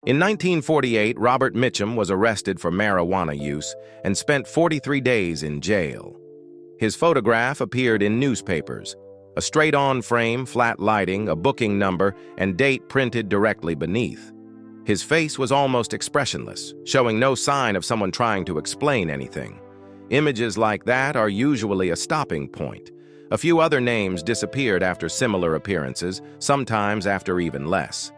In 1948, Robert Mitchum was arrested for marijuana use and spent 43 days in jail. His photograph appeared in newspapers, a straight-on frame, flat lighting, a booking number, and date printed directly beneath. His face was almost expressionless, showing no sign of someone trying to explain anything. Images like that are usually a stopping point. A few other names disappeared after similar appearances, sometimes after even less.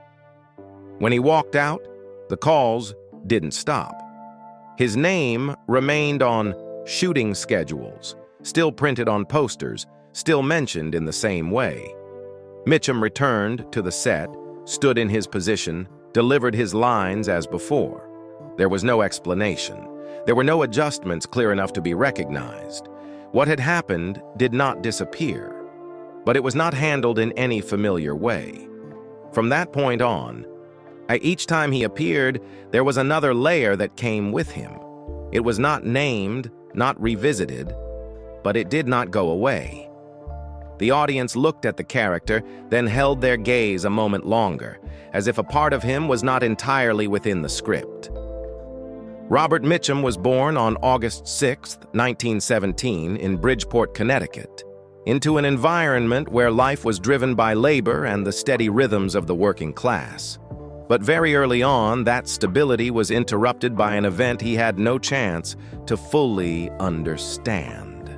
When he walked out, the calls didn't stop. His name remained on shooting schedules, still printed on posters, still mentioned in the same way. Mitchum returned to the set, stood in his position, delivered his lines as before. There was no explanation. There were no adjustments clear enough to be recognized. What had happened did not disappear, but it was not handled in any familiar way. From that point on, each time he appeared, there was another layer that came with him. It was not named, not revisited, but it did not go away. The audience looked at the character, then held their gaze a moment longer, as if a part of him was not entirely within the script. Robert Mitchum was born on August 6, 1917, in Bridgeport, Connecticut, into an environment where life was driven by labor and the steady rhythms of the working class. But very early on, that stability was interrupted by an event he had no chance to fully understand.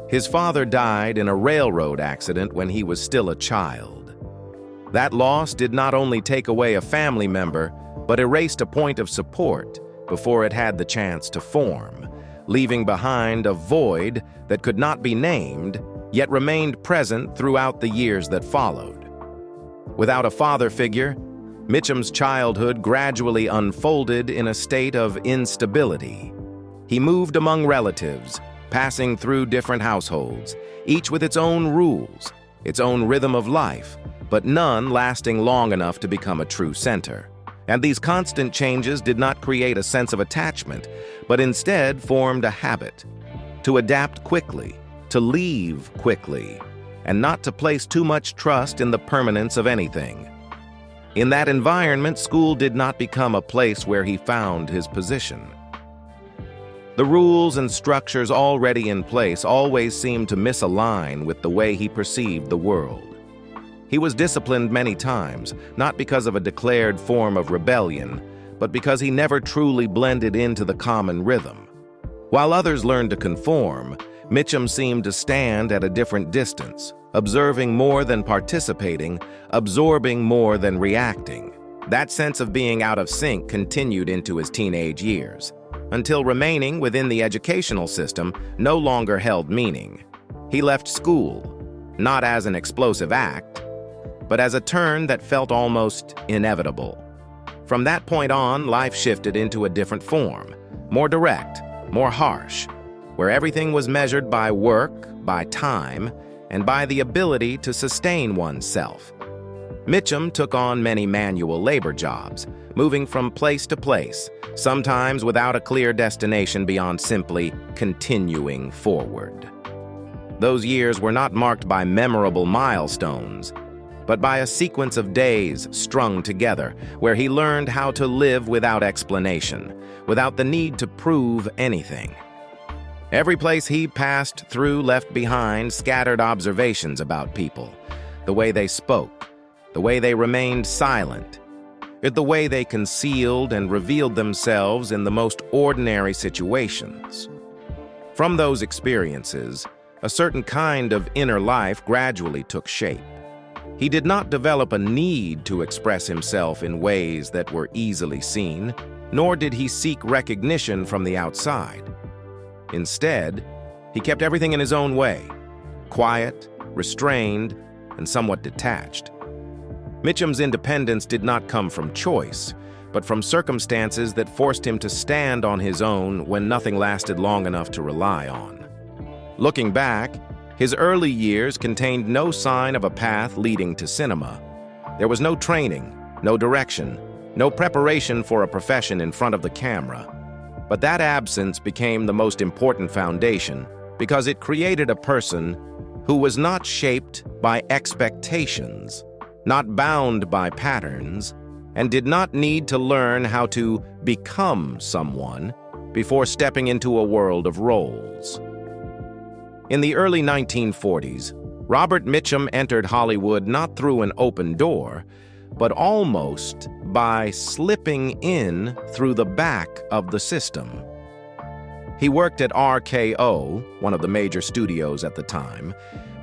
His father died in a railroad accident when he was still a child. That loss did not only take away a family member, but erased a point of support before it had the chance to form, leaving behind a void that could not be named, yet remained present throughout the years that followed. Without a father figure, Mitchum's childhood gradually unfolded in a state of instability. He moved among relatives, passing through different households, each with its own rules, its own rhythm of life, but none lasting long enough to become a true center. And these constant changes did not create a sense of attachment, but instead formed a habit to adapt quickly, to leave quickly, and not to place too much trust in the permanence of anything. In that environment, school did not become a place where he found his position. The rules and structures already in place always seemed to misalign with the way he perceived the world. He was disciplined many times, not because of a declared form of rebellion, but because he never truly blended into the common rhythm. While others learned to conform, Mitchum seemed to stand at a different distance, observing more than participating, absorbing more than reacting. That sense of being out of sync continued into his teenage years, until remaining within the educational system no longer held meaning. He left school, not as an explosive act, but as a turn that felt almost inevitable. From that point on, life shifted into a different form, more direct, more harsh, where everything was measured by work, by time, and by the ability to sustain oneself. Mitchum took on many manual labor jobs, moving from place to place, sometimes without a clear destination beyond simply continuing forward. Those years were not marked by memorable milestones, but by a sequence of days strung together, where he learned how to live without explanation, without the need to prove anything. Every place he passed through left behind scattered observations about people, the way they spoke, the way they remained silent, the way they concealed and revealed themselves in the most ordinary situations. From those experiences, a certain kind of inner life gradually took shape. He did not develop a need to express himself in ways that were easily seen, nor did he seek recognition from the outside. Instead, he kept everything in his own way, quiet, restrained, and somewhat detached. Mitchum's independence did not come from choice, but from circumstances that forced him to stand on his own when nothing lasted long enough to rely on. Looking back, his early years contained no sign of a path leading to cinema. There was no training, no direction, no preparation for a profession in front of the camera. But that absence became the most important foundation because it created a person who was not shaped by expectations, not bound by patterns, and did not need to learn how to become someone before stepping into a world of roles. In the early 1940s, Robert Mitchum entered Hollywood not through an open door, but almost by slipping in through the back of the system. He worked at RKO, one of the major studios at the time,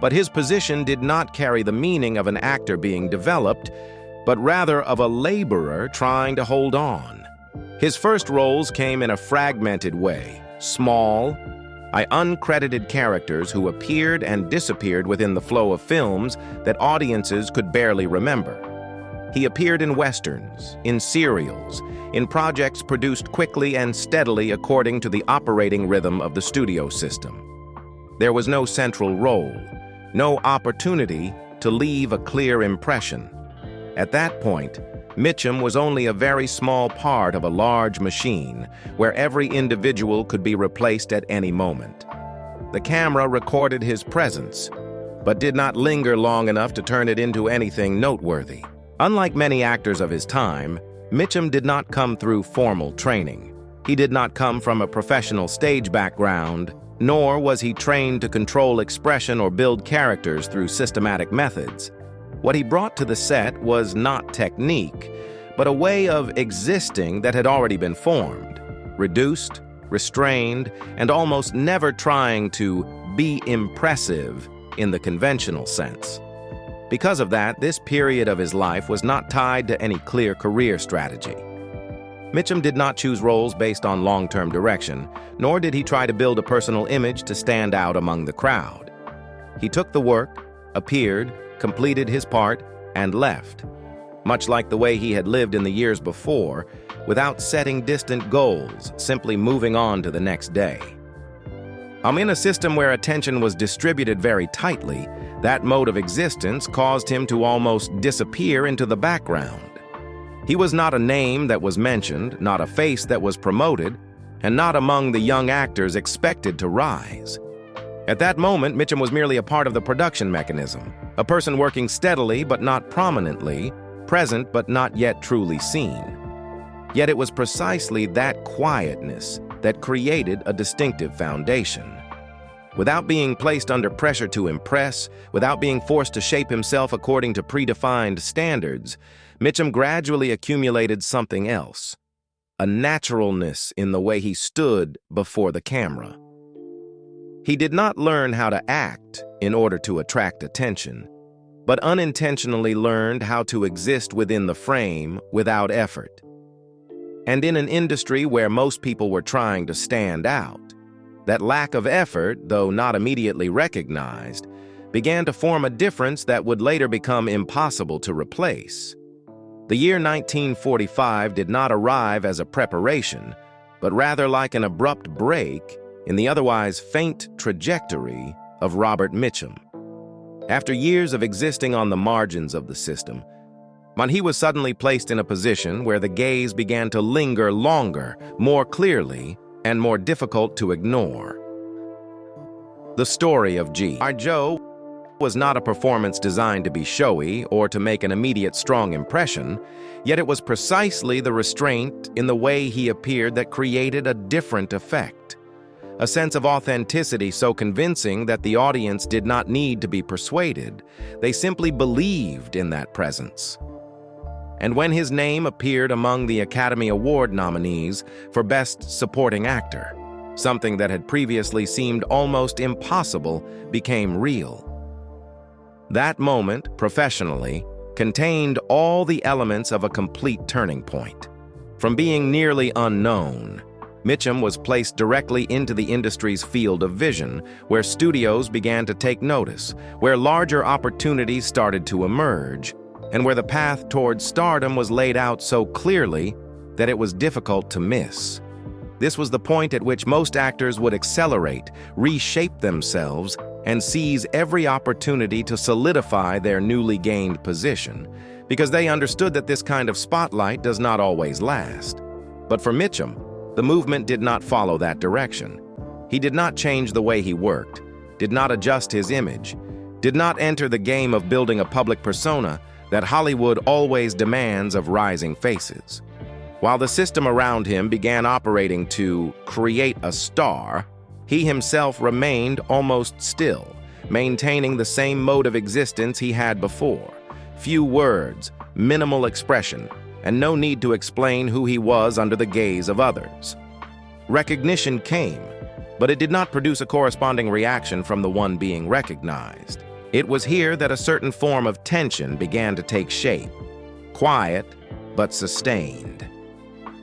but his position did not carry the meaning of an actor being developed, but rather of a laborer trying to hold on. His first roles came in a fragmented way, small, uncredited characters who appeared and disappeared within the flow of films that audiences could barely remember. He appeared in westerns, in serials, in projects produced quickly and steadily according to the operating rhythm of the studio system. There was no central role, no opportunity to leave a clear impression. At that point, Mitchum was only a very small part of a large machine where every individual could be replaced at any moment. The camera recorded his presence, but did not linger long enough to turn it into anything noteworthy. Unlike many actors of his time, Mitchum did not come through formal training. He did not come from a professional stage background, nor was he trained to control expression or build characters through systematic methods. What he brought to the set was not technique, but a way of existing that had already been formed, reduced, restrained, and almost never trying to be impressive in the conventional sense. Because of that, this period of his life was not tied to any clear career strategy. Mitchum did not choose roles based on long-term direction, nor did he try to build a personal image to stand out among the crowd. He took the work, appeared, completed his part, and left, much like the way he had lived in the years before, without setting distant goals, simply moving on to the next day. In a system where attention was distributed very tightly, that mode of existence caused him to almost disappear into the background. He was not a name that was mentioned, not a face that was promoted, and not among the young actors expected to rise. At that moment, Mitchum was merely a part of the production mechanism, a person working steadily but not prominently, present but not yet truly seen. Yet it was precisely that quietness that created a distinctive foundation. Without being placed under pressure to impress, without being forced to shape himself according to predefined standards, Mitchum gradually accumulated something else, a naturalness in the way he stood before the camera. He did not learn how to act in order to attract attention, but unintentionally learned how to exist within the frame without effort. And in an industry where most people were trying to stand out, that lack of effort, though not immediately recognized, began to form a difference that would later become impossible to replace. The year 1945 did not arrive as a preparation, but rather like an abrupt break in the otherwise faint trajectory of Robert Mitchum. After years of existing on the margins of the system, he was suddenly placed in a position where the gaze began to linger longer, more clearly, and more difficult to ignore. The story of G.I. Joe was not a performance designed to be showy or to make an immediate strong impression, yet it was precisely the restraint in the way he appeared that created a different effect. A sense of authenticity so convincing that the audience did not need to be persuaded. They simply believed in that presence. And when his name appeared among the Academy Award nominees for Best Supporting Actor, something that had previously seemed almost impossible became real. That moment, professionally, contained all the elements of a complete turning point. From being nearly unknown, Mitchum was placed directly into the industry's field of vision, where studios began to take notice, where larger opportunities started to emerge, and where the path towards stardom was laid out so clearly that it was difficult to miss. This was the point at which most actors would accelerate, reshape themselves, and seize every opportunity to solidify their newly gained position, because they understood that this kind of spotlight does not always last. But for Mitchum, the movement did not follow that direction. He did not change the way he worked, did not adjust his image, did not enter the game of building a public persona, that Hollywood always demands of rising faces. While the system around him began operating to create a star, he himself remained almost still, maintaining the same mode of existence he had before. Few words, minimal expression, and no need to explain who he was under the gaze of others. Recognition came, but it did not produce a corresponding reaction from the one being recognized. It was here that a certain form of tension began to take shape, quiet but sustained.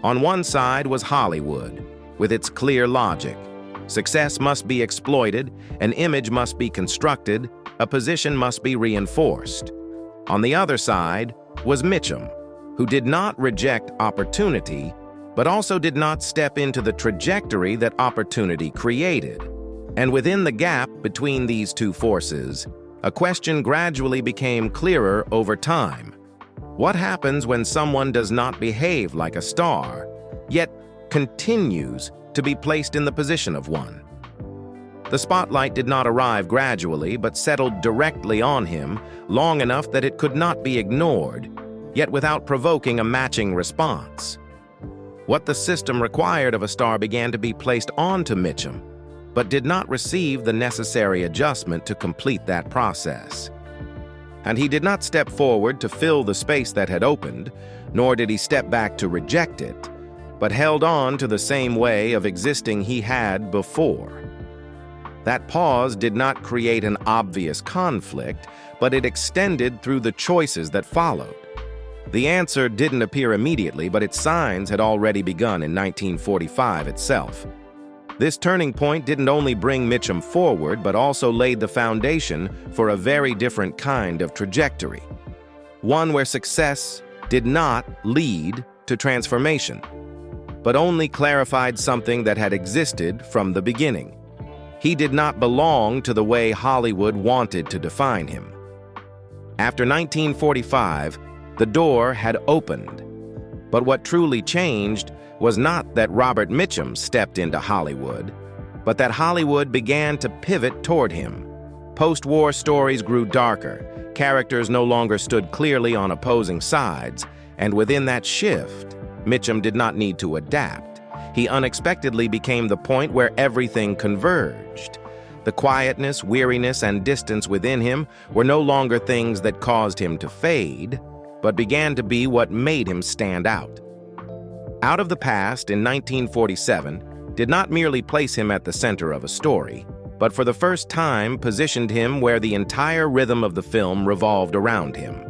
On one side was Hollywood, with its clear logic. Success must be exploited, an image must be constructed, a position must be reinforced. On the other side was Mitchum, who did not reject opportunity, but also did not step into the trajectory that opportunity created. And within the gap between these two forces, a question gradually became clearer over time. What happens when someone does not behave like a star, yet continues to be placed in the position of one? The spotlight did not arrive gradually, but settled directly on him, long enough that it could not be ignored, yet without provoking a matching response. What the system required of a star began to be placed onto Mitchum, but did not receive the necessary adjustment to complete that process. And he did not step forward to fill the space that had opened, nor did he step back to reject it, but held on to the same way of existing he had before. That pause did not create an obvious conflict, but it extended through the choices that followed. The answer didn't appear immediately, but its signs had already begun in 1945 itself. This turning point didn't only bring Mitchum forward, but also laid the foundation for a very different kind of trajectory. One where success did not lead to transformation, but only clarified something that had existed from the beginning. He did not belong to the way Hollywood wanted to define him. After 1945, the door had opened. But what truly changed was not that Robert Mitchum stepped into Hollywood, but that Hollywood began to pivot toward him. Post-war stories grew darker, characters no longer stood clearly on opposing sides, and within that shift, Mitchum did not need to adapt. He unexpectedly became the point where everything converged. The quietness, weariness, and distance within him were no longer things that caused him to fade, but began to be what made him stand out. Out of the Past in 1947 did not merely place him at the center of a story, but for the first time positioned him where the entire rhythm of the film revolved around him.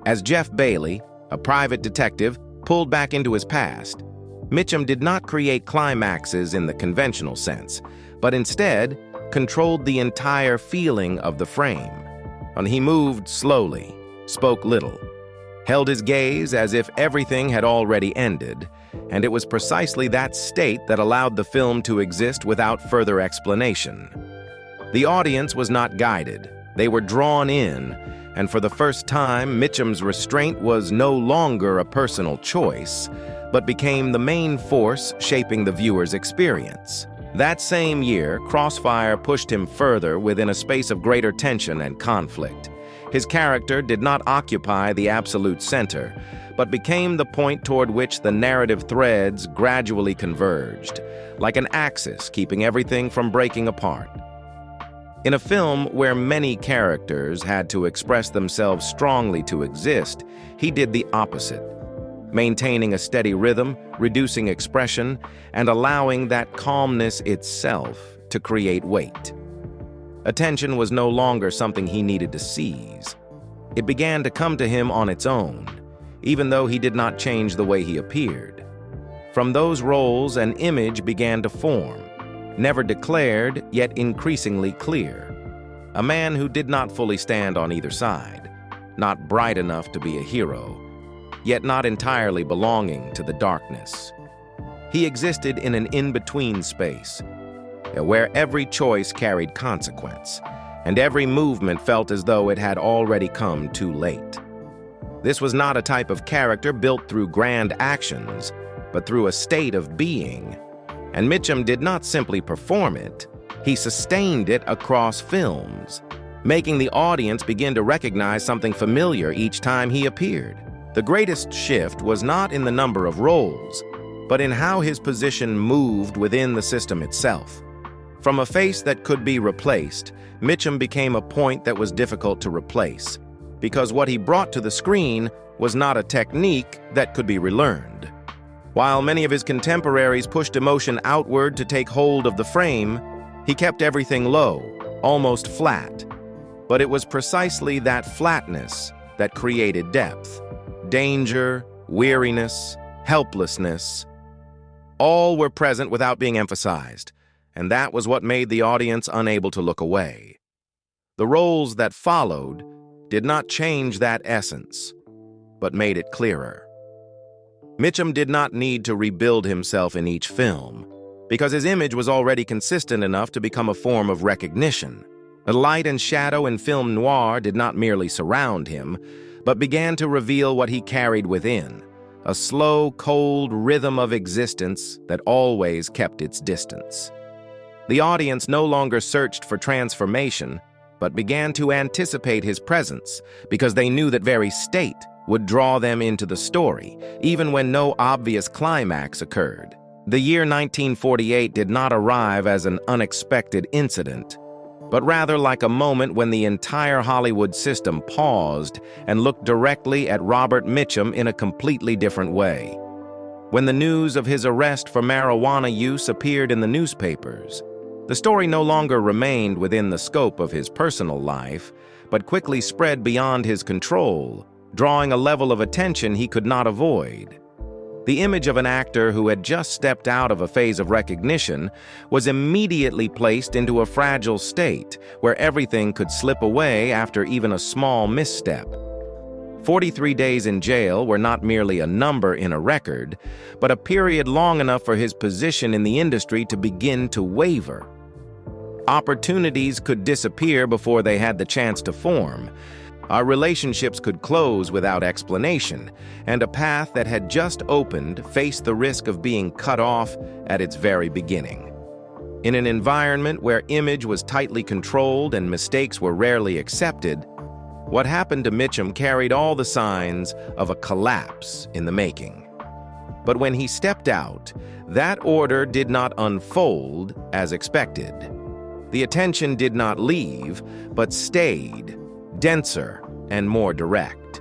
As Jeff Bailey, a private detective, pulled back into his past, Mitchum did not create climaxes in the conventional sense, but instead controlled the entire feeling of the frame. And he moved slowly, spoke little, held his gaze as if everything had already ended, and it was precisely that state that allowed the film to exist without further explanation. The audience was not guided, they were drawn in, and for the first time, Mitchum's restraint was no longer a personal choice, but became the main force shaping the viewer's experience. That same year, Crossfire pushed him further within a space of greater tension and conflict. His character did not occupy the absolute center, but became the point toward which the narrative threads gradually converged, like an axis keeping everything from breaking apart. In a film where many characters had to express themselves strongly to exist, he did the opposite, maintaining a steady rhythm, reducing expression, and allowing that calmness itself to create weight. Attention was no longer something he needed to seize. It began to come to him on its own, even though he did not change the way he appeared. From those roles, an image began to form, never declared, yet increasingly clear. A man who did not fully stand on either side, not bright enough to be a hero, yet not entirely belonging to the darkness. He existed in an in-between space, where every choice carried consequence, and every movement felt as though it had already come too late. This was not a type of character built through grand actions, but through a state of being. And Mitchum did not simply perform it, he sustained it across films. making the audience begin to recognize something familiar each time he appeared. The greatest shift was not in the number of roles, but in how his position moved within the system itself. From a face that could be replaced, Mitchum became a point that was difficult to replace, because what he brought to the screen was not a technique that could be relearned. While many of his contemporaries pushed emotion outward to take hold of the frame, he kept everything low, almost flat. But it was precisely that flatness that created depth. Danger, weariness, helplessness, all were present without being emphasized, and that was what made the audience unable to look away. The roles that followed did not change that essence, but made it clearer. Mitchum did not need to rebuild himself in each film, because his image was already consistent enough to become a form of recognition. The light and shadow in film noir did not merely surround him, but began to reveal what he carried within, a slow, cold rhythm of existence that always kept its distance. The audience no longer searched for transformation, but began to anticipate his presence, because they knew that very state would draw them into the story, even when no obvious climax occurred. The year 1948 did not arrive as an unexpected incident, but rather like a moment when the entire Hollywood system paused and looked directly at Robert Mitchum in a completely different way. When the news of his arrest for marijuana use appeared in the newspapers, the story no longer remained within the scope of his personal life, but quickly spread beyond his control, drawing a level of attention he could not avoid. The image of an actor who had just stepped out of a phase of recognition was immediately placed into a fragile state where everything could slip away after even a small misstep. 43 days in jail were not merely a number in a record, but a period long enough for his position in the industry to begin to waver. Opportunities could disappear before they had the chance to form. Our relationships could close without explanation, and a path that had just opened faced the risk of being cut off at its very beginning. In an environment where image was tightly controlled and mistakes were rarely accepted, what happened to Mitchum carried all the signs of a collapse in the making. But when he stepped out, that order did not unfold as expected. The attention did not leave, but stayed, denser and more direct.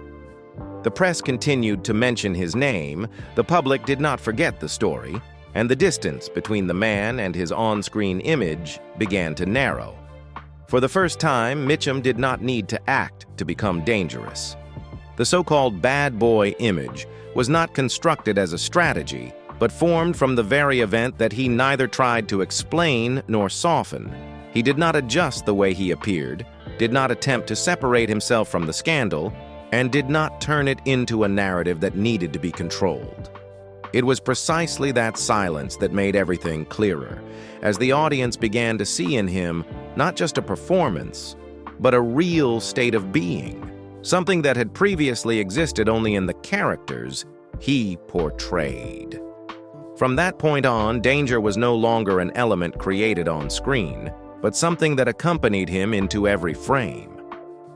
The press continued to mention his name, the public did not forget the story, and the distance between the man and his on-screen image began to narrow. For the first time, Mitchum did not need to act to become dangerous. The so-called bad boy image was not constructed as a strategy, but formed from the very event that he neither tried to explain nor soften. He did not adjust the way he appeared, did not attempt to separate himself from the scandal, and did not turn it into a narrative that needed to be controlled. It was precisely that silence that made everything clearer, as the audience began to see in him not just a performance, but a real state of being, something that had previously existed only in the characters he portrayed. From that point on, danger was no longer an element created on screen, but something that accompanied him into every frame.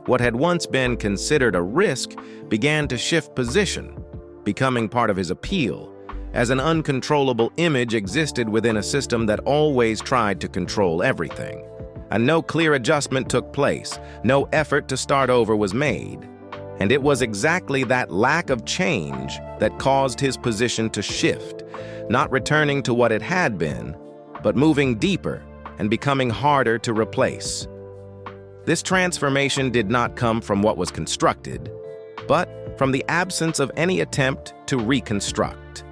What had once been considered a risk began to shift position, becoming part of his appeal, as an uncontrollable image existed within a system that always tried to control everything. And no clear adjustment took place, no effort to start over was made. And it was exactly that lack of change that caused his position to shift, not returning to what it had been, but moving deeper and becoming harder to replace. This transformation did not come from what was constructed, but from the absence of any attempt to reconstruct.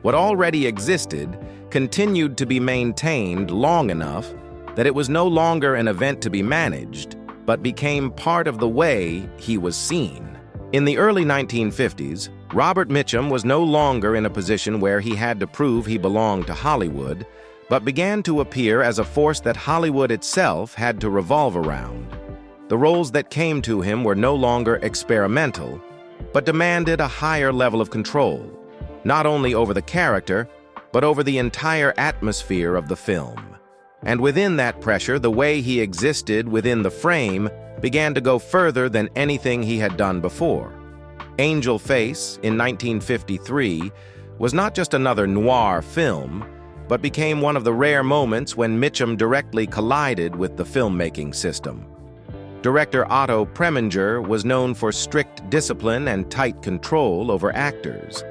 What already existed continued to be maintained long enough that it was no longer an event to be managed, but became part of the way he was seen. In the early 1950s, Robert Mitchum was no longer in a position where he had to prove he belonged to Hollywood, but began to appear as a force that Hollywood itself had to revolve around. The roles that came to him were no longer experimental, but demanded a higher level of control, not only over the character, but over the entire atmosphere of the film. And within that pressure, the way he existed within the frame began to go further than anything he had done before. Angel Face, in 1953, was not just another noir film, but became one of the rare moments when Mitchum directly collided with the filmmaking system. Director Otto Preminger was known for strict discipline and tight control over actors,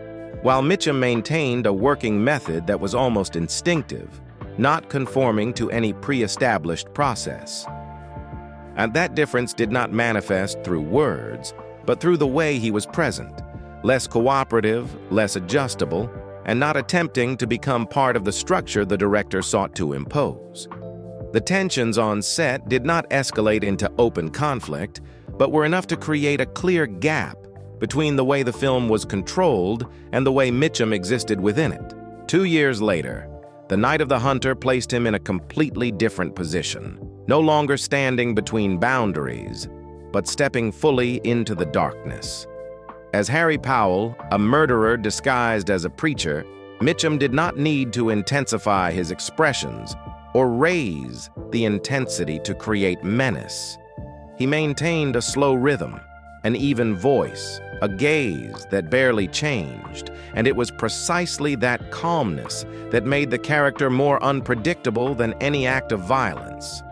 while Mitchum maintained a working method that was almost instinctive, not conforming to any pre-established process. And that difference did not manifest through words, but through the way he was present, less cooperative, less adjustable, and not attempting to become part of the structure the director sought to impose. The tensions on set did not escalate into open conflict, but were enough to create a clear gap between the way the film was controlled and the way Mitchum existed within it. 2 years later, The Night of the Hunter placed him in a completely different position, no longer standing between boundaries, but stepping fully into the darkness. As Harry Powell, a murderer disguised as a preacher, Mitchum did not need to intensify his expressions or raise the intensity to create menace. He maintained a slow rhythm, an even voice, a gaze that barely changed, and it was precisely that calmness that made the character more unpredictable than any act of violence.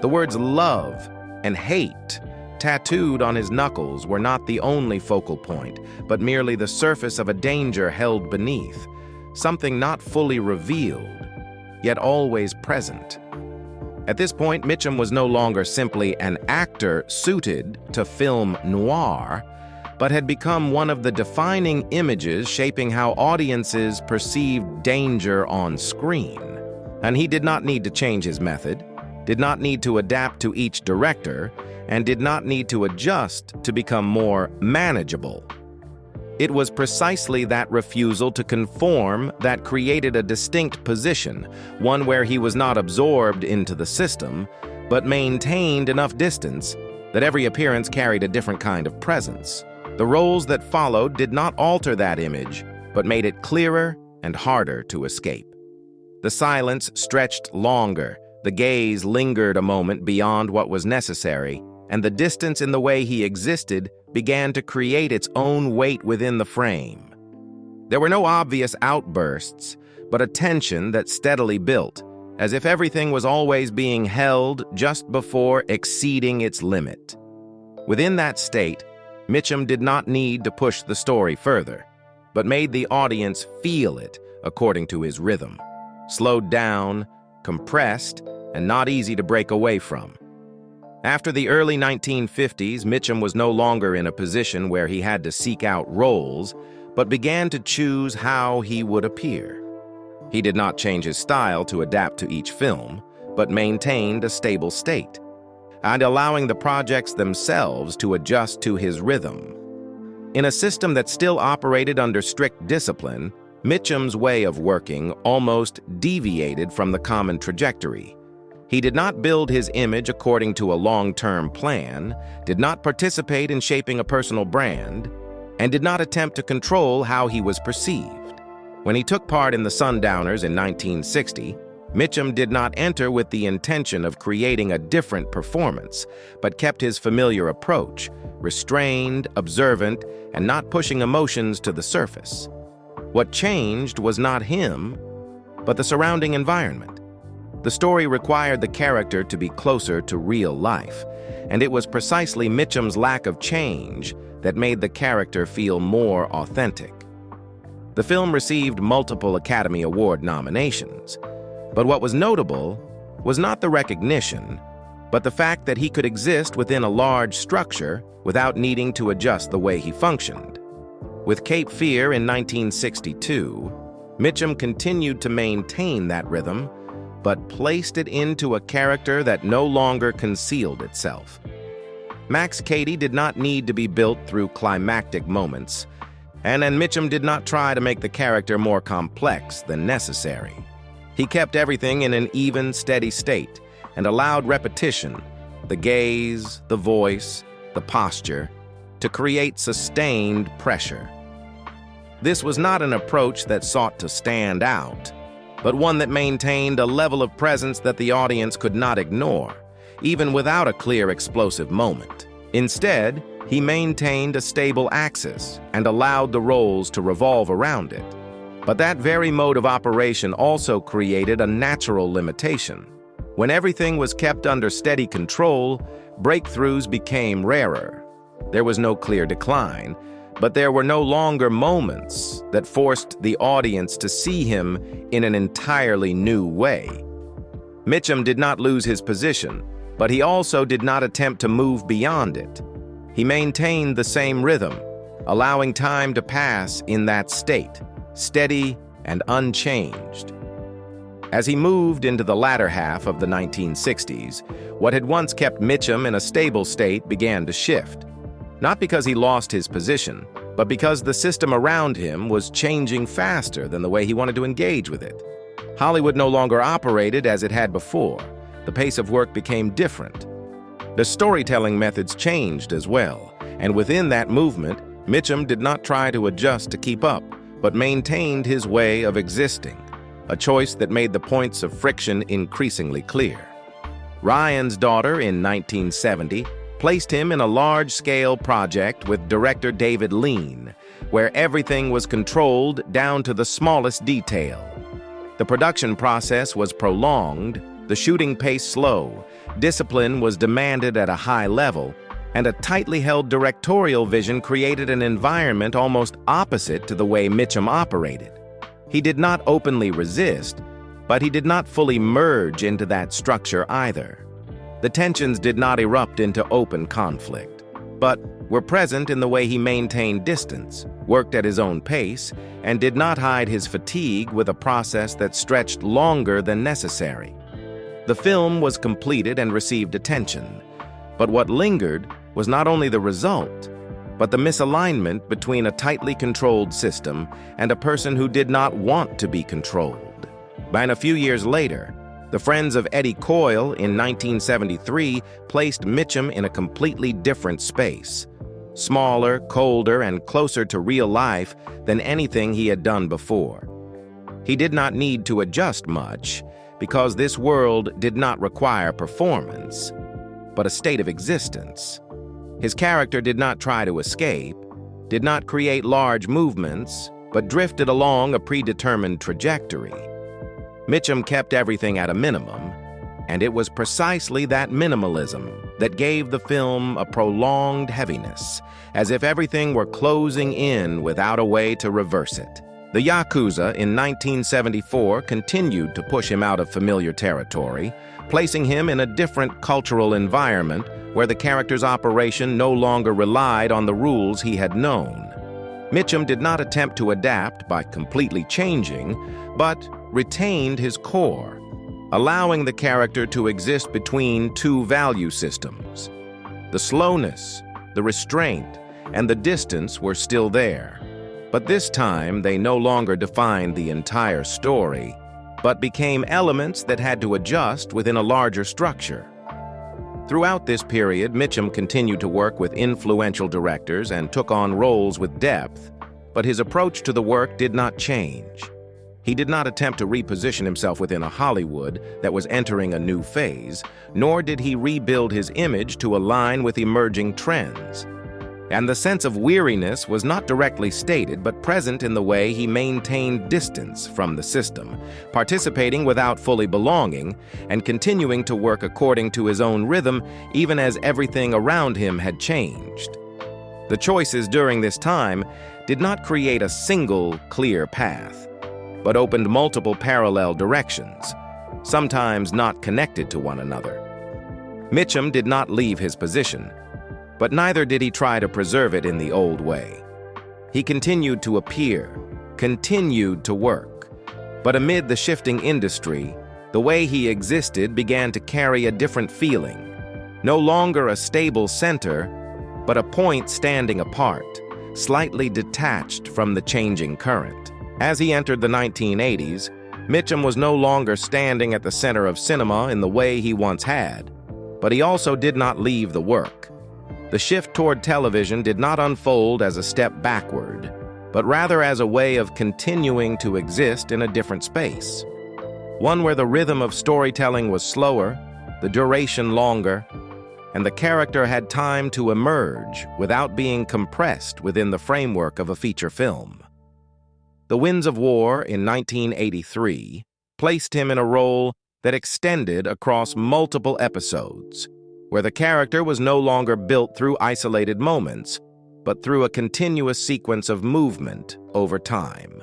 The words love and hate tattooed on his knuckles were not the only focal point, but merely the surface of a danger held beneath, something not fully revealed, yet always present. At this point, Mitchum was no longer simply an actor suited to film noir, but had become one of the defining images shaping how audiences perceived danger on screen. And he did not need to change his method, did not need to adapt to each director, and did not need to adjust to become more manageable. It was precisely that refusal to conform that created a distinct position, one where he was not absorbed into the system, but maintained enough distance that every appearance carried a different kind of presence. The roles that followed did not alter that image, but made it clearer and harder to escape. The silence stretched longer, the gaze lingered a moment beyond what was necessary, and the distance in the way he existed began to create its own weight within the frame. There were no obvious outbursts, but a tension that steadily built, as if everything was always being held just before exceeding its limit. Within that state, Mitchum did not need to push the story further, but made the audience feel it according to his rhythm, slowed down, compressed, and not easy to break away from. After the early 1950s, Mitchum was no longer in a position where he had to seek out roles, but began to choose how he would appear. He did not change his style to adapt to each film, but maintained a stable state, and allowing the projects themselves to adjust to his rhythm. In a system that still operated under strict discipline, Mitchum's way of working almost deviated from the common trajectory. He did not build his image according to a long-term plan, did not participate in shaping a personal brand, and did not attempt to control how he was perceived. When he took part in the Sundowners in 1960, Mitchum did not enter with the intention of creating a different performance, but kept his familiar approach, restrained, observant, and not pushing emotions to the surface. What changed was not him, but the surrounding environment. The story required the character to be closer to real life, and it was precisely Mitchum's lack of change that made the character feel more authentic. The film received multiple Academy Award nominations, but what was notable was not the recognition, but the fact that he could exist within a large structure without needing to adjust the way he functioned. With Cape Fear in 1962, Mitchum continued to maintain that rhythm, but placed it into a character that no longer concealed itself. Max Cady did not need to be built through climactic moments, and Mitchum did not try to make the character more complex than necessary. He kept everything in an even, steady state and allowed repetition, the gaze, the voice, the posture, to create sustained pressure. This was not an approach that sought to stand out, but one that maintained a level of presence that the audience could not ignore, even without a clear explosive moment. Instead, he maintained a stable axis and allowed the roles to revolve around it. But that very mode of operation also created a natural limitation. When everything was kept under steady control, breakthroughs became rarer. There was no clear decline, but there were no longer moments that forced the audience to see him in an entirely new way. Mitchum did not lose his position, but he also did not attempt to move beyond it. He maintained the same rhythm, allowing time to pass in that state, steady and unchanged. As he moved into the latter half of the 1960s, what had once kept Mitchum in a stable state began to shift. Not because he lost his position, but because the system around him was changing faster than the way he wanted to engage with it. Hollywood no longer operated as it had before. The pace of work became different. The storytelling methods changed as well, and within that movement, Mitchum did not try to adjust to keep up, but maintained his way of existing, a choice that made the points of friction increasingly clear. Ryan's Daughter in 1970 placed him in a large-scale project with director David Lean, where everything was controlled down to the smallest detail. The production process was prolonged, the shooting pace slow, discipline was demanded at a high level, and a tightly held directorial vision created an environment almost opposite to the way Mitchum operated. He did not openly resist, but he did not fully merge into that structure either. The tensions did not erupt into open conflict, but were present in the way he maintained distance, worked at his own pace, and did not hide his fatigue with a process that stretched longer than necessary. The film was completed and received attention, but what lingered was not only the result, but the misalignment between a tightly controlled system and a person who did not want to be controlled. And a few years later, the Friends of Eddie Coyle in 1973 placed Mitchum in a completely different space, smaller, colder, and closer to real life than anything he had done before. He did not need to adjust much, because this world did not require performance, but a state of existence. His character did not try to escape, did not create large movements, but drifted along a predetermined trajectory. Mitchum kept everything at a minimum, and it was precisely that minimalism that gave the film a prolonged heaviness, as if everything were closing in without a way to reverse it. The Yakuza in 1974 continued to push him out of familiar territory, placing him in a different cultural environment where the character's operation no longer relied on the rules he had known. Mitchum did not attempt to adapt by completely changing, but retained his core, allowing the character to exist between two value systems. The slowness, the restraint, and the distance were still there. But this time, they no longer defined the entire story, but became elements that had to adjust within a larger structure. Throughout this period, Mitchum continued to work with influential directors and took on roles with depth, but his approach to the work did not change. He did not attempt to reposition himself within a Hollywood that was entering a new phase, nor did he rebuild his image to align with emerging trends. And the sense of weariness was not directly stated, but present in the way he maintained distance from the system, participating without fully belonging, and continuing to work according to his own rhythm, even as everything around him had changed. The choices during this time did not create a single, clear path, but opened multiple parallel directions, sometimes not connected to one another. Mitchum did not leave his position, but neither did he try to preserve it in the old way. He continued to appear, continued to work, but amid the shifting industry, the way he existed began to carry a different feeling, no longer a stable center, but a point standing apart, slightly detached from the changing current. As he entered the 1980s, Mitchum was no longer standing at the center of cinema in the way he once had, but he also did not leave the work. The shift toward television did not unfold as a step backward, but rather as a way of continuing to exist in a different space. one where the rhythm of storytelling was slower, the duration longer, and the character had time to emerge without being compressed within the framework of a feature film. The Winds of War in 1983 placed him in a role that extended across multiple episodes, where the character was no longer built through isolated moments, but through a continuous sequence of movement over time.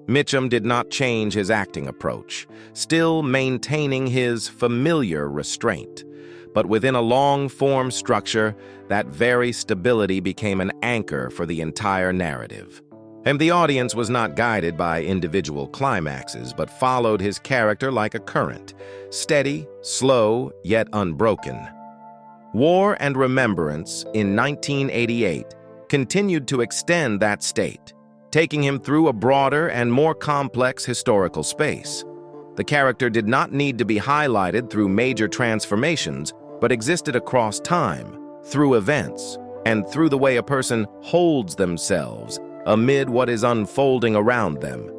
Mitchum did not change his acting approach, still maintaining his familiar restraint. But within a long-form structure, that very stability became an anchor for the entire narrative. And the audience was not guided by individual climaxes, but followed his character like a current, steady, slow, yet unbroken. War and Remembrance in 1988 continued to extend that state, taking him through a broader and more complex historical space. The character did not need to be highlighted through major transformations, but existed across time, through events, and through the way a person holds themselves amid what is unfolding around them.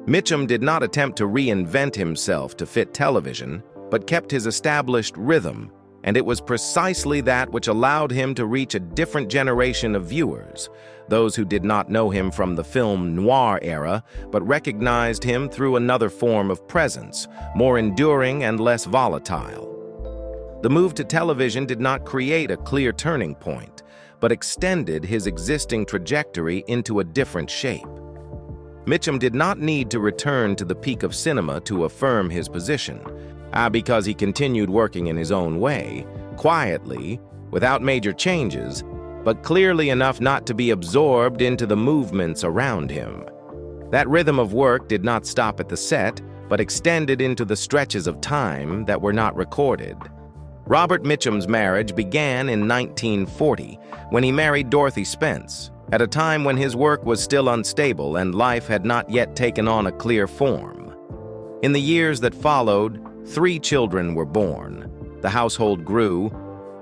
Mitchum did not attempt to reinvent himself to fit television, but kept his established rhythm, and it was precisely that which allowed him to reach a different generation of viewers, those who did not know him from the film noir era, but recognized him through another form of presence, more enduring and less volatile. The move to television did not create a clear turning point, but extended his existing trajectory into a different shape. Mitchum did not need to return to the peak of cinema to affirm his position, because he continued working in his own way, quietly, without major changes, but clearly enough not to be absorbed into the movements around him. That rhythm of work did not stop at the set, but extended into the stretches of time that were not recorded. Robert Mitchum's marriage began in 1940, when he married Dorothy Spence, at a time when his work was still unstable and life had not yet taken on a clear form. In the years that followed, 3 children were born, the household grew,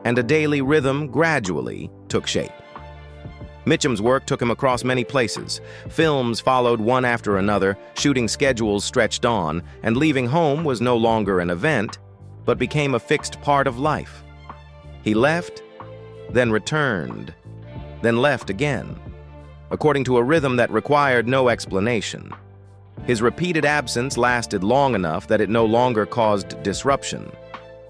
and a daily rhythm gradually took shape. Mitchum's work took him across many places. Films followed one after another, shooting schedules stretched on, and leaving home was no longer an event, but became a fixed part of life. He left, then returned, then left again, according to a rhythm that required no explanation. His repeated absence lasted long enough that it no longer caused disruption.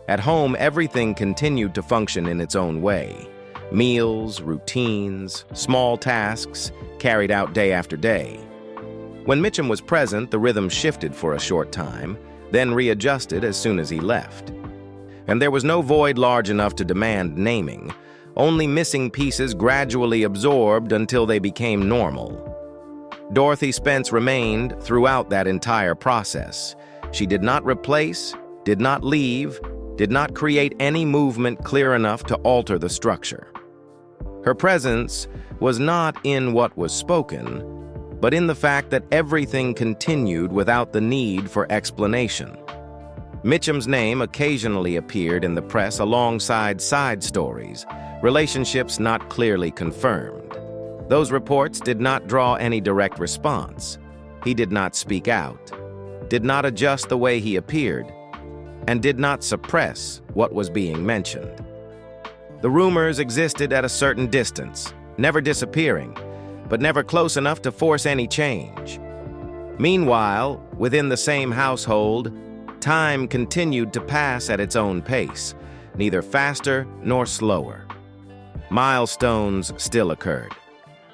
At home, everything continued to function in its own way. Meals, routines, small tasks, carried out day after day. When Mitchum was present, the rhythm shifted for a short time, then readjusted as soon as he left. And there was no void large enough to demand naming, only missing pieces gradually absorbed until they became normal. Dorothy Spence remained throughout that entire process. She did not replace, did not leave, did not create any movement clear enough to alter the structure. Her presence was not in what was spoken, but in the fact that everything continued without the need for explanation. Mitchum's name occasionally appeared in the press alongside side stories, relationships not clearly confirmed. Those reports did not draw any direct response. He did not speak out, did not adjust the way he appeared, and did not suppress what was being mentioned. The rumors existed at a certain distance, never disappearing, but never close enough to force any change. Meanwhile, within the same household, time continued to pass at its own pace, neither faster nor slower. Milestones still occurred.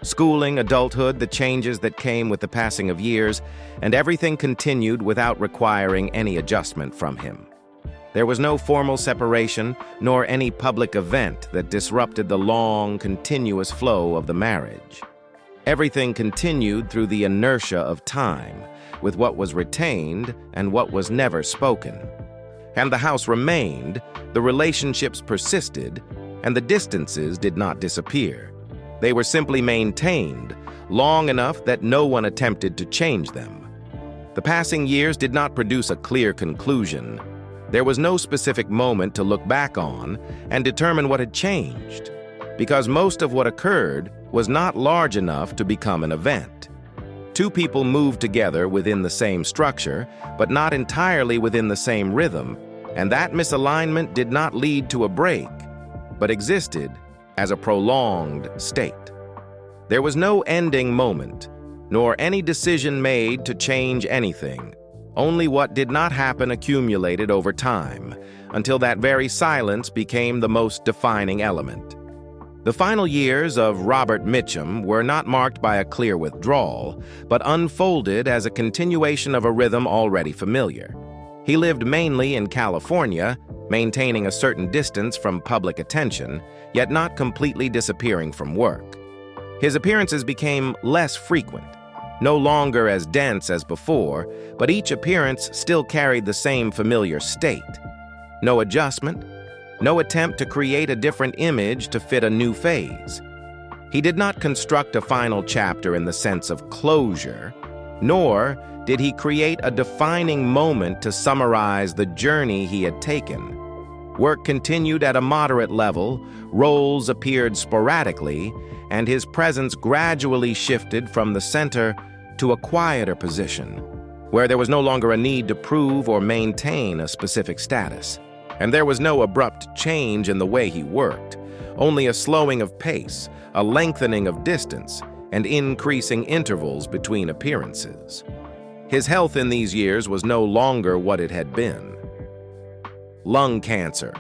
Schooling, adulthood, the changes that came with the passing of years, and everything continued without requiring any adjustment from him. There was no formal separation, nor any public event that disrupted the long, continuous flow of the marriage. Everything continued through the inertia of time, with what was retained and what was never spoken. And the house remained, the relationships persisted, and the distances did not disappear. They were simply maintained, long enough that no one attempted to change them. The passing years did not produce a clear conclusion. There was no specific moment to look back on and determine what had changed, because most of what occurred was not large enough to become an event. Two people move together within the same structure, but not entirely within the same rhythm, and that misalignment did not lead to a break, but existed as a prolonged state. There was no ending moment, nor any decision made to change anything. Only what did not happen accumulated over time, until that very silence became the most defining element. The final years of Robert Mitchum were not marked by a clear withdrawal, but unfolded as a continuation of a rhythm already familiar. He lived mainly in California, maintaining a certain distance from public attention, yet not completely disappearing from work. His appearances became less frequent, no longer as dense as before, but each appearance still carried the same familiar state. No adjustment, no attempt to create a different image to fit a new phase. He did not construct a final chapter in the sense of closure, nor did he create a defining moment to summarize the journey he had taken. Work continued at a moderate level, roles appeared sporadically, and his presence gradually shifted from the center to a quieter position, where there was no longer a need to prove or maintain a specific status. And there was no abrupt change in the way he worked, only a slowing of pace, a lengthening of distance, and increasing intervals between appearances. His health in these years was no longer what it had been. Lung cancer,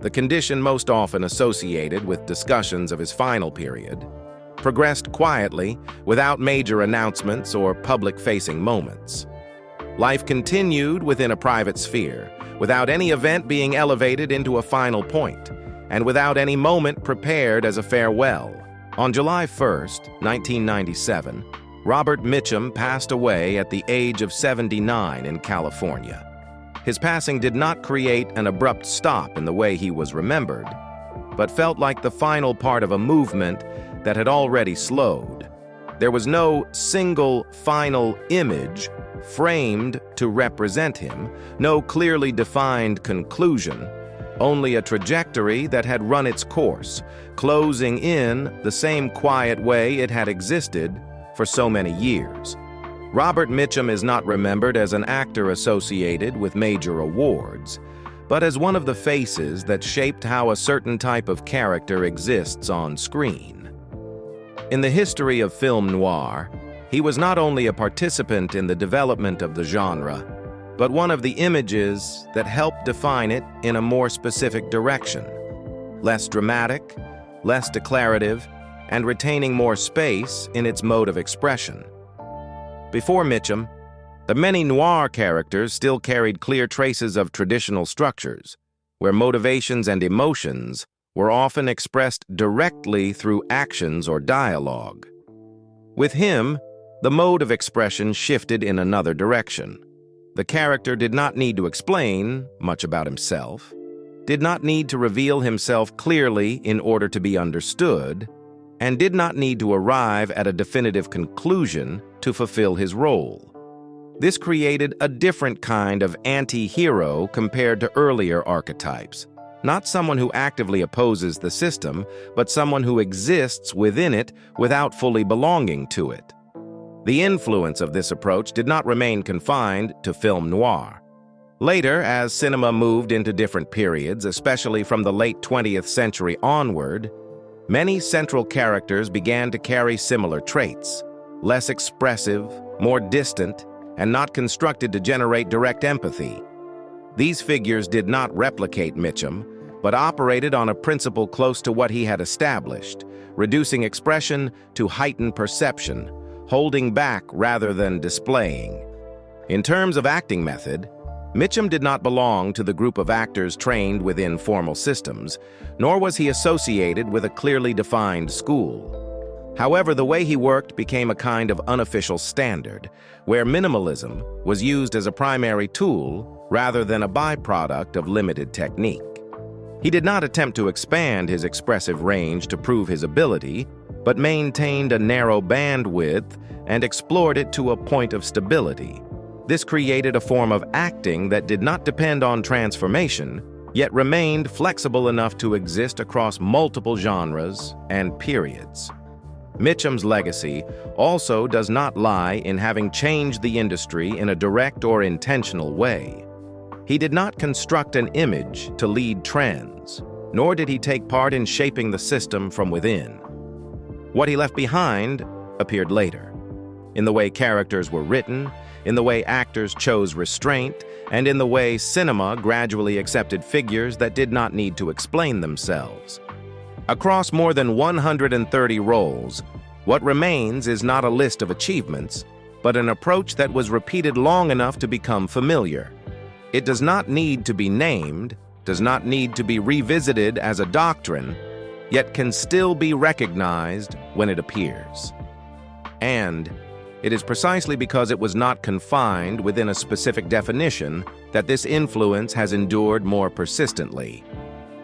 the condition most often associated with discussions of his final period, progressed quietly, without major announcements or public-facing moments. Life continued within a private sphere, without any event being elevated into a final point, and without any moment prepared as a farewell. On July 1st, 1997, Robert Mitchum passed away at the age of 79 in California. His passing did not create an abrupt stop in the way he was remembered, but felt like the final part of a movement that had already slowed. There was no single final image framed to represent him, no clearly defined conclusion, only a trajectory that had run its course, closing in the same quiet way it had existed for so many years. Robert Mitchum is not remembered as an actor associated with major awards, but as one of the faces that shaped how a certain type of character exists on screen. In the history of film noir, he was not only a participant in the development of the genre, but one of the images that helped define it in a more specific direction. Less dramatic, less declarative, and retaining more space in its mode of expression. Before Mitchum, the many noir characters still carried clear traces of traditional structures, where motivations and emotions were often expressed directly through actions or dialogue. With him, the mode of expression shifted in another direction. The character did not need to explain much about himself, did not need to reveal himself clearly in order to be understood, and did not need to arrive at a definitive conclusion to fulfill his role. This created a different kind of anti-hero compared to earlier archetypes. Not someone who actively opposes the system, but someone who exists within it without fully belonging to it. The influence of this approach did not remain confined to film noir. Later, as cinema moved into different periods, especially from the late 20th century onward, many central characters began to carry similar traits, less expressive, more distant, and not constructed to generate direct empathy. These figures did not replicate Mitchum, but operated on a principle close to what he had established, reducing expression to heightened perception, holding back rather than displaying. In terms of acting method, Mitchum did not belong to the group of actors trained within formal systems, nor was he associated with a clearly defined school. However, the way he worked became a kind of unofficial standard, where minimalism was used as a primary tool rather than a byproduct of limited technique. He did not attempt to expand his expressive range to prove his ability, but maintained a narrow bandwidth and explored it to a point of stability. This created a form of acting that did not depend on transformation, yet remained flexible enough to exist across multiple genres and periods. Mitchum's legacy also does not lie in having changed the industry in a direct or intentional way. He did not construct an image to lead trends, nor did he take part in shaping the system from within. What he left behind appeared later, in the way characters were written, in the way actors chose restraint, and in the way cinema gradually accepted figures that did not need to explain themselves. Across more than 130 roles, what remains is not a list of achievements, but an approach that was repeated long enough to become familiar. It does not need to be named, does not need to be revisited as a doctrine, yet can still be recognized when it appears. And it is precisely because it was not confined within a specific definition that this influence has endured more persistently,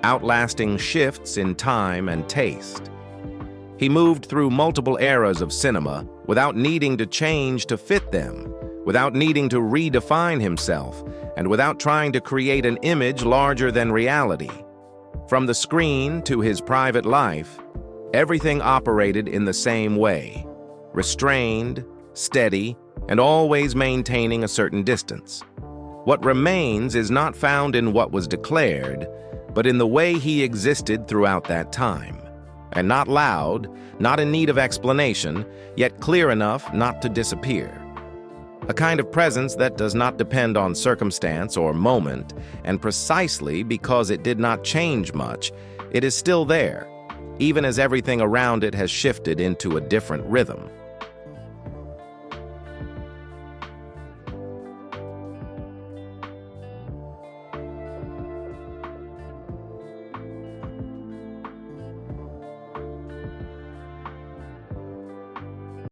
outlasting shifts in time and taste. He moved through multiple eras of cinema without needing to change to fit them, without needing to redefine himself, and without trying to create an image larger than reality. From the screen to his private life, everything operated in the same way, restrained, steady, and always maintaining a certain distance. What remains is not found in what was declared, but in the way he existed throughout that time. And not loud, not in need of explanation, yet clear enough not to disappear. A kind of presence that does not depend on circumstance or moment, and precisely because it did not change much, it is still there, even as everything around it has shifted into a different rhythm.